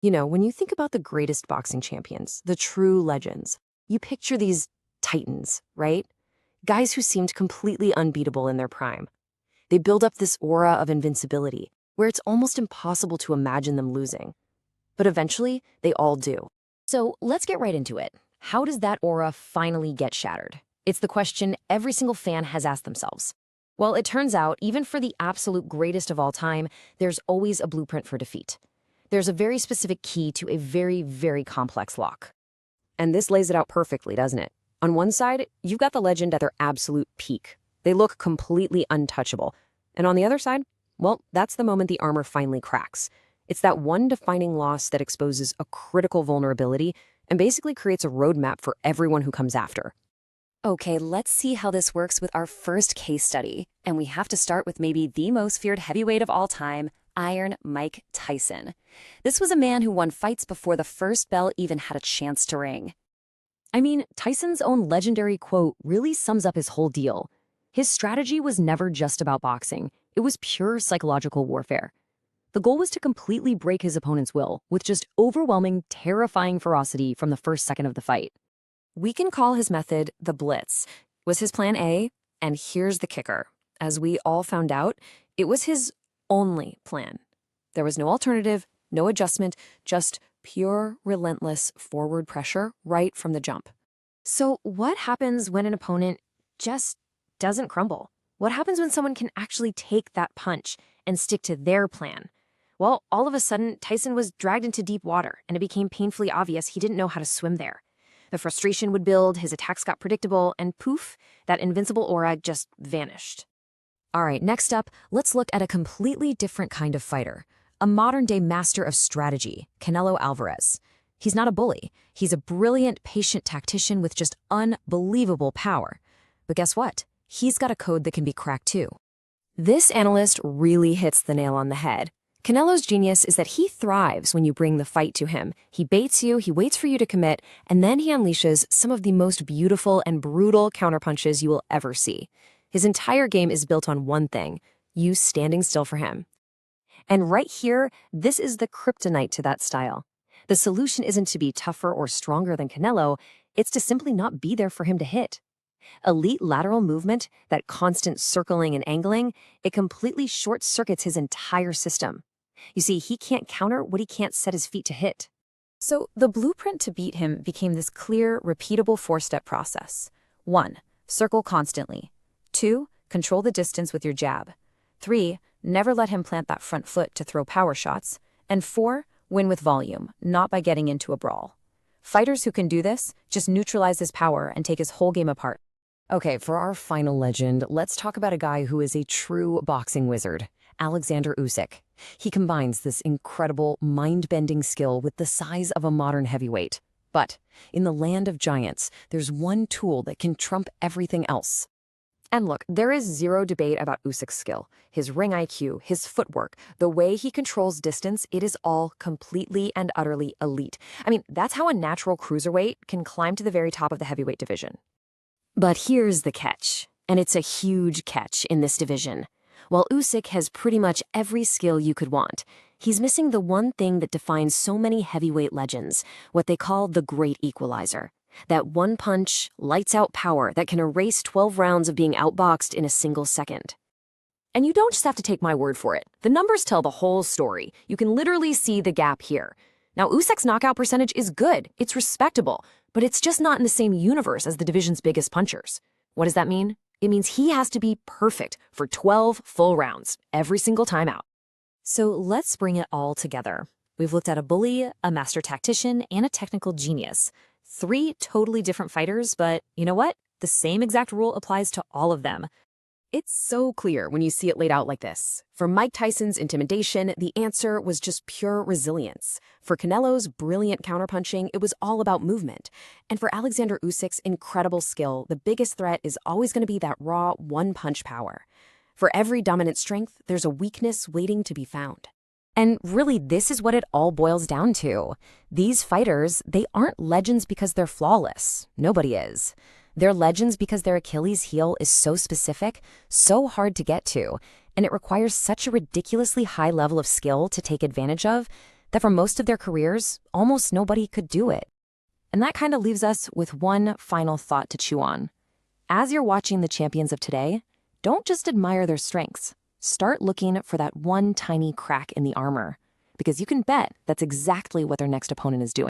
When you think about the greatest boxing champions, the true legends, you picture these titans, right? Guys who seemed completely unbeatable in their prime. They build up this aura of invincibility, where it's almost impossible to imagine them losing. But eventually, they all do. So let's get right into it. How does that aura finally get shattered? It's the question every single fan has asked themselves. Well, it turns out, even for the absolute greatest of all time, there's always a blueprint for defeat. There's a very specific key to a very, very complex lock. And this lays it out perfectly, doesn't it? On one side, you've got the legend at their absolute peak. They look completely untouchable. And on the other side, well, that's the moment the armor finally cracks. It's that one defining loss that exposes a critical vulnerability and basically creates a roadmap for everyone who comes after. Okay, let's see how this works with our first case study. And we have to start with maybe the most feared heavyweight of all time, Iron Mike Tyson. This was a man who won fights before the first bell even had a chance to ring. I mean, Tyson's own legendary quote really sums up his whole deal. His strategy was never just about boxing. It was pure psychological warfare. The goal was to completely break his opponent's will with just overwhelming, terrifying ferocity from the first second of the fight. We can call his method the Blitz. It was his plan A, and here's the kicker. As we all found out, it was his only plan. There was no alternative, no adjustment, just pure, relentless forward pressure right from the jump. So what happens when an opponent just doesn't crumble? What happens when someone can actually take that punch and stick to their plan? Well, all of a sudden, Tyson was dragged into deep water, and it became painfully obvious he didn't know how to swim there. The frustration would build, his attacks got predictable, and poof, that invincible aura just vanished. All right, next up, let's look at a completely different kind of fighter. A modern-day master of strategy, Canelo Alvarez. He's not a bully. He's a brilliant, patient tactician with just unbelievable power. But guess what? He's got a code that can be cracked too. This analyst really hits the nail on the head. Canelo's genius is that he thrives when you bring the fight to him. He baits you, he waits for you to commit, and then he unleashes some of the most beautiful and brutal counterpunches you will ever see. His entire game is built on one thing: you standing still for him. And right here, this is the kryptonite to that style. The solution isn't to be tougher or stronger than Canelo, it's to simply not be there for him to hit. Elite lateral movement, that constant circling and angling, it completely short-circuits his entire system. You see, he can't counter what he can't set his feet to hit. So the blueprint to beat him became this clear, repeatable four-step process. 1. Circle constantly. 2. Control the distance with your jab. 3. Never let him plant that front foot to throw power shots. And 4. Win with volume, not by getting into a brawl. Fighters who can do this just neutralize his power and take his whole game apart. Okay, for our final legend, let's talk about a guy who is a true boxing wizard, Alexander Usyk. He combines this incredible, mind-bending skill with the size of a modern heavyweight. But in the land of giants, there's one tool that can trump everything else. And look, there is zero debate about Usyk's skill. His ring IQ, his footwork, the way he controls distance, it is all completely and utterly elite. I mean, that's how a natural cruiserweight can climb to the very top of the heavyweight division. But here's the catch, and it's a huge catch in this division. While Usyk has pretty much every skill you could want, he's missing the one thing that defines so many heavyweight legends, what they call the great equalizer. That one punch, lights-out power that can erase 12 rounds of being outboxed in a single second. And you don't just have to take my word for it. The numbers tell the whole story. You can literally see the gap here. Now, Usyk's knockout percentage is good, it's respectable, but it's just not in the same universe as the division's biggest punchers. What does that mean? It means he has to be perfect for 12 full rounds, every single time out. So let's bring it all together. We've looked at a bully, a master tactician, and a technical genius. 3 totally different fighters, but you know what? The same exact rule applies to all of them. It's so clear when you see it laid out like this. For Mike Tyson's intimidation, the answer was just pure resilience. For Canelo's brilliant counterpunching, it was all about movement. And for Alexander Usyk's incredible skill, the biggest threat is always going to be that raw one-punch power. For every dominant strength, there's a weakness waiting to be found. And really, this is what it all boils down to. These fighters, they aren't legends because they're flawless. Nobody is. They're legends because their Achilles heel is so specific, so hard to get to, and it requires such a ridiculously high level of skill to take advantage of, that for most of their careers, almost nobody could do it. And that kind of leaves us with one final thought to chew on. As you're watching the champions of today, don't just admire their strengths. Start looking for that one tiny crack in the armor, because you can bet that's exactly what their next opponent is doing.